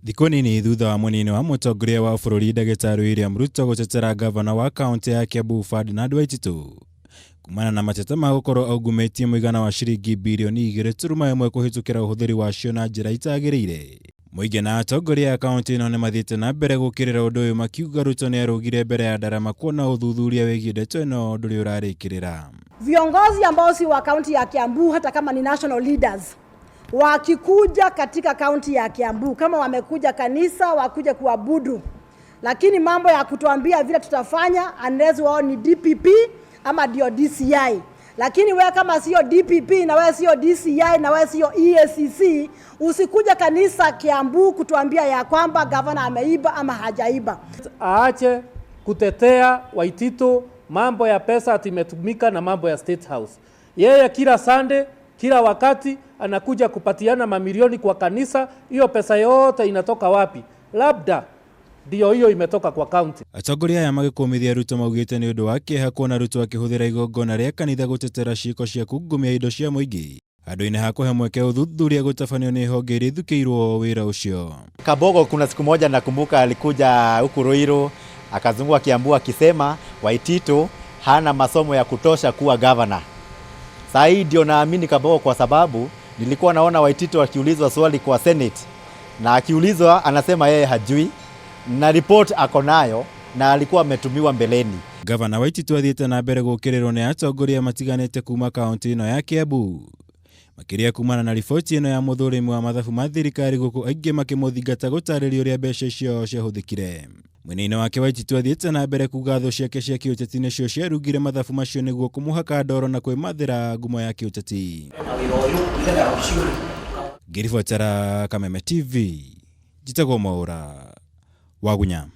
Thikũ nini thutha wa mũnini wa mũtongoria wa bũrũri Ndagĩtarĩ William Ruto gũtetera gavana wa kaunti ya Kiambu Ferdinand Waititu kumana na mateta ma gũkorwo aungumĩtie mũigana wa ciringi birioni 2.1 kũhĩtũkĩra ũhũthĩri wacio na njĩra itagĩrĩire. Mũingĩ na atongoria a kaunti ĩno nĩ mathiĩte na mbere gũkĩrĩra ũndũ ũyũ makiuga Ruto nĩ arũgire mbere ya ndarama kuona ũthuthuria wĩgiĩ ndeto ĩno ndũrĩ ũrarĩkĩrĩra. Viongozi ambao si wa kaunti ya Kiambu hata kama ni national leaders wakikuja katika kaunti ya Kiambu, kama wamekuja kanisa wakuja kuabudu, lakini mambo ya kutuambia vile tutafanya unless wao ni DPP ama ndio DCI. Lakini wewe kama sio DPP na wewe sio DCI na wewe sio EACC, usikuja kanisa Kiambu kutuambia ya kwamba governor ameiba ama hajaiba. Aache kutetea Waititu mambo ya pesa atimetumika na mambo ya State House. Yeye kila Sunday, kila wakati anakuja kupatiana mamilioni kwa kanisa. Hiyo pesa yote inatoka wapi? Labda ndio hiyo imetoka kwa county. Atongoria aya magĩkũmithia Ruto maugĩte nĩ ũndũ wa kĩeha kuona Ruto akĩhũthĩra igongona rĩa kanitha gũtetera ciĩko cia kungumia indo cia mũingĩ handũ-inĩ ha kũhe mweke ũthuthuria gũtabanio nĩ honge iria ithukĩirwo wĩra ũcio. Kabogo kuna siku moja nakumbuka alikuja huku Ruiru akazunguka Kiambu akisema Waititu hana masomo ya kutosha kuwa governor. Sasa hii ndio naamini Kabogo, kwa sababu nilikuwa naona Waititu akiulizwa swali kwa Senate na akiulizwa anasema yeye hajui na report ako nayo na alikuwa ametumiwa mbeleni. Gavana Waititu athiĩte na mbere gũkĩrĩrwo nĩ atongoria matiganĩte kuma kaunti ĩno ya Kiambu makĩria kumana na riboti ĩno ya mũthũrimi wa mathabu ma thirikari gũkũ aingĩ makĩmũthingata gũtarĩria ũrĩa mbeca icio ciahũthĩkire. Mwena-inĩ wake Waititu athiĩte na mbere kuga thũ ciake cia kĩũteti nĩcio ciarugire mathabu macio nĩguo kũmũhaka ndoro na kwĩmathĩra ngumo ya kĩũteti. Ngĩribotera Kameme TV, njĩtagwo Mwaũra Wagunya.